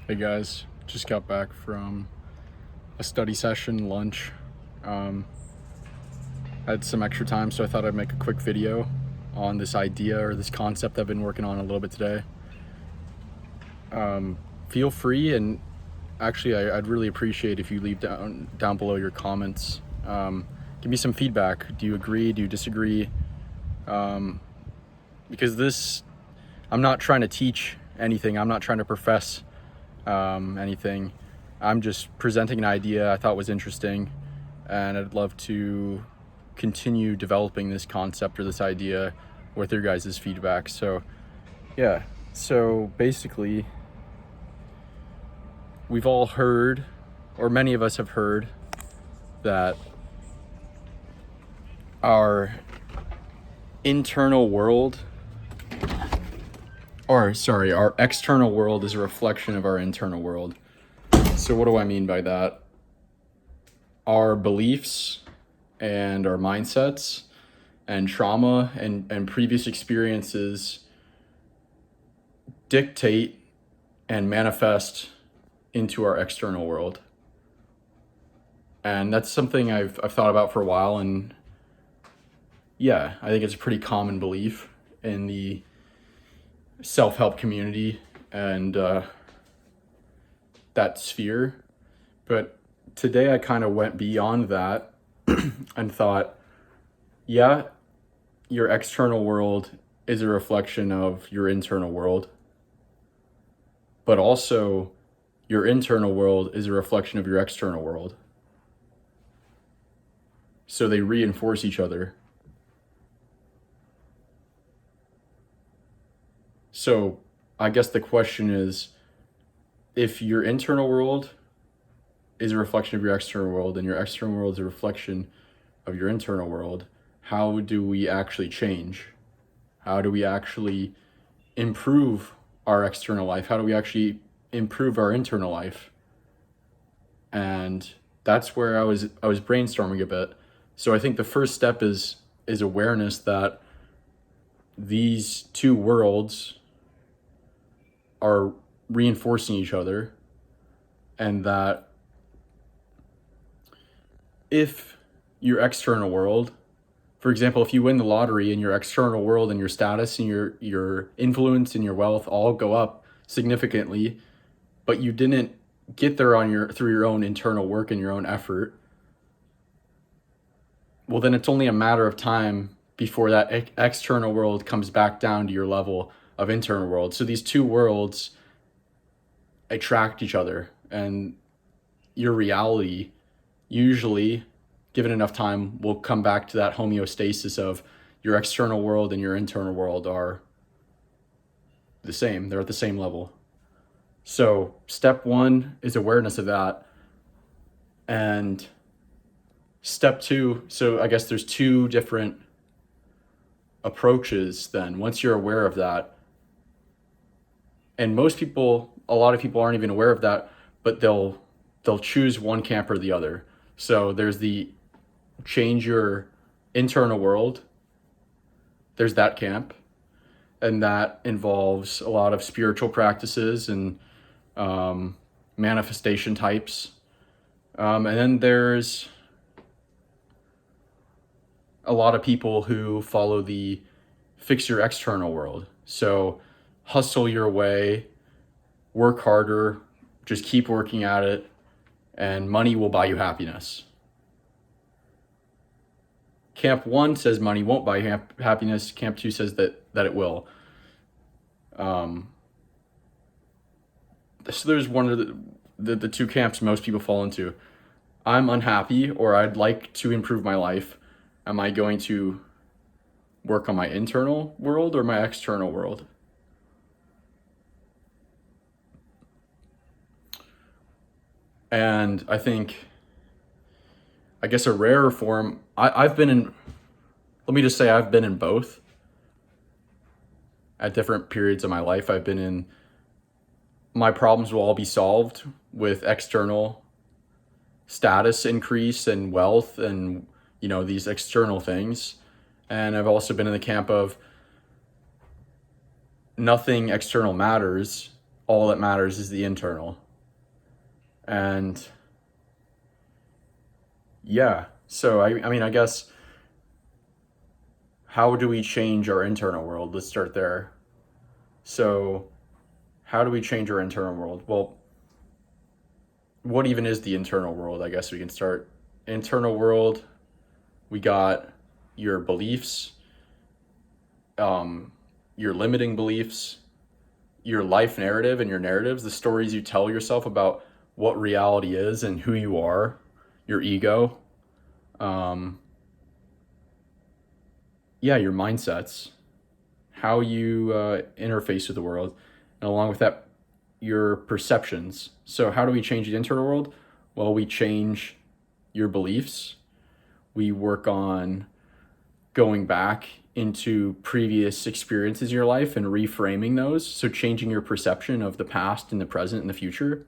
Hey guys, just got back from a study session, lunch. I had some extra time, so I thought I'd make a quick video on this idea or this concept I've been working on a little bit today. Feel free, and actually, I'd really appreciate if you leave down below your comments. Give me some feedback. Do you agree? Do you disagree? Because I'm not trying to teach anything. I'm not trying to profess anything. I'm just presenting an idea I thought was interesting, and I'd love to continue developing this concept or this idea with your guys' feedback. So, yeah. So basically, we've all heard, or many of us have heard, that our internal world, our external world is a reflection of our internal world. So what do I mean by that? Our beliefs and our mindsets and trauma and previous experiences dictate and manifest into our external world. And that's something I've thought about for a while, and yeah, I think it's a pretty common belief in the self-help community and that sphere. But today I kind of went beyond that and thought, yeah, your external world is a reflection of your internal world, but also your internal world is a reflection of your external world. So they reinforce each other. So I guess the question is, if your internal world is a reflection of your external world and your external world is a reflection of your internal world, how do we actually change? How do we actually improve our external life? How do we actually improve our internal life? And that's where I was brainstorming a bit. So I think the first step is awareness that these two worlds are reinforcing each other, and that if your external world, for example, if you win the lottery and your external world and your status and your influence and your wealth all go up significantly, but you didn't get there through your own internal work and your own effort, well, then it's only a matter of time before that external world comes back down to your level of internal world. So these two worlds attract each other, and your reality, usually, given enough time, will come back to that homeostasis of your external world and your internal world are the same. They're at the same level. So step one is awareness of that. And step two, so I guess there's two different approaches then. Once you're aware of that, and a lot of people aren't even aware of that, but they'll choose one camp or the other. So there's the change your internal world. There's that camp, and that involves a lot of spiritual practices and manifestation types. And then there's a lot of people who follow the fix your external world. So hustle your way, work harder, just keep working at it, and money will buy you happiness. Camp one says money won't buy you happiness. Camp two says that it will. So there's one of the two camps most people fall into. I'm unhappy, or I'd like to improve my life. Am I going to work on my internal world or my external world? And I guess a rarer form, I've been in, let me just say I've been in both at different periods of my life. I've been in, my problems will all be solved with external status increase and wealth and, these external things. And I've also been in the camp of nothing external matters. all that matters is the internal. And yeah, so I mean, I guess, how do we change our internal world? Let's start there. So, how do we change our internal world? Well, what even is the internal world? I guess we can start. Internal world, we got your beliefs, your limiting beliefs, your life narrative and your narratives, the stories you tell yourself about what reality is and who you are, your ego, your mindsets, how you interface with the world, and along with that, your perceptions. So, how do we change the internal world? Well, we change your beliefs. We work on going back into previous experiences in your life and reframing those. So, changing your perception of the past and the present and the future,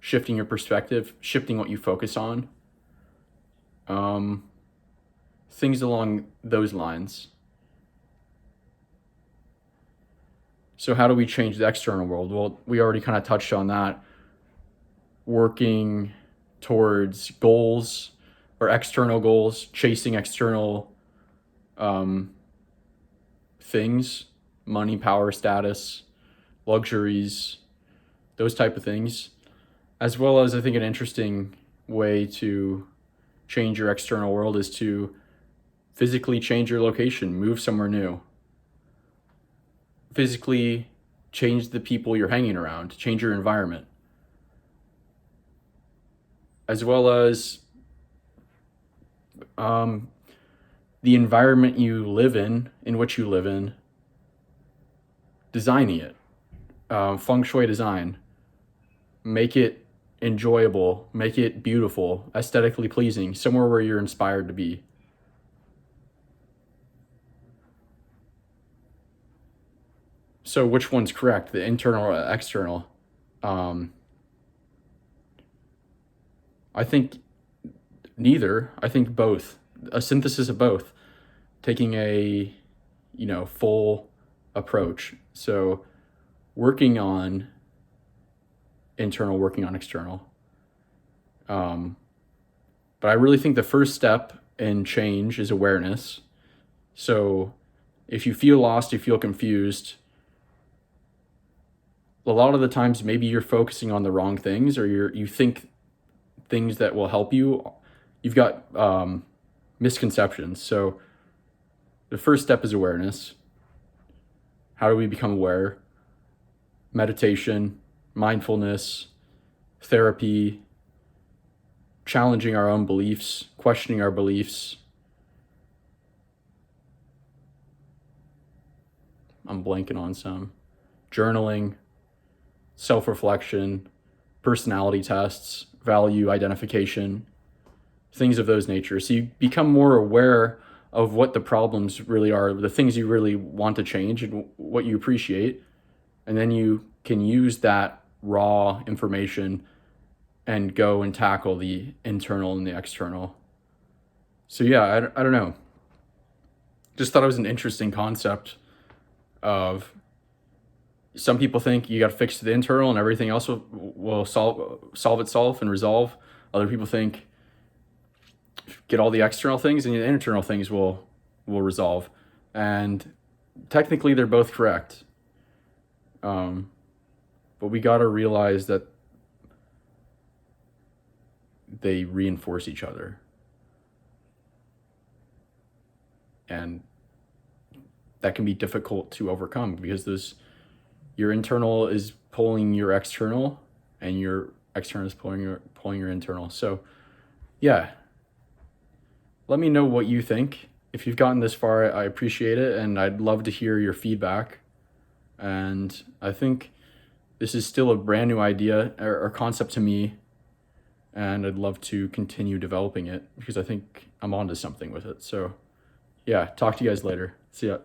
shifting your perspective, shifting what you focus on. Things along those lines. So how do we change the external world? Well, we already kind of touched on that. Working towards goals or external goals, chasing external things, money, power, status, luxuries, those type of things. As well as, I think, an interesting way to change your external world is to physically change your location, move somewhere new. Physically change the people you're hanging around, change your environment. As well as the environment you live in which you live in, designing it. Feng shui design. Make it enjoyable, make it beautiful, aesthetically pleasing, somewhere where you're inspired to be. So which one's correct, the internal or external? I think neither. I think both. A synthesis of both. Taking a, full approach. So working on internal, working on external. But I really think the first step in change is awareness. So if you feel lost, you feel confused, a lot of the times maybe you're focusing on the wrong things, or you think things that will help you. You've got misconceptions. So the first step is awareness. How do we become aware? Meditation, mindfulness, therapy, challenging our own beliefs, questioning our beliefs. I'm blanking on some. Journaling, self-reflection, personality tests, value identification, things of those nature. So you become more aware of what the problems really are, the things you really want to change and what you appreciate. And then you can use that raw information and go and tackle the internal and the external. So yeah, I don't know. Just thought it was an interesting concept of, some people think you got to fix the internal and everything else will solve itself and resolve. Other people think get all the external things and the internal things will resolve. And technically they're both correct. But we got to realize that they reinforce each other. And that can be difficult to overcome because your internal is pulling your external and your external is pulling your internal. So yeah, let me know what you think. If you've gotten this far, I appreciate it, and I'd love to hear your feedback. And I think this is still a brand new idea or concept to me, and I'd love to continue developing it because I think I'm onto something with it. So yeah, talk to you guys later. See ya.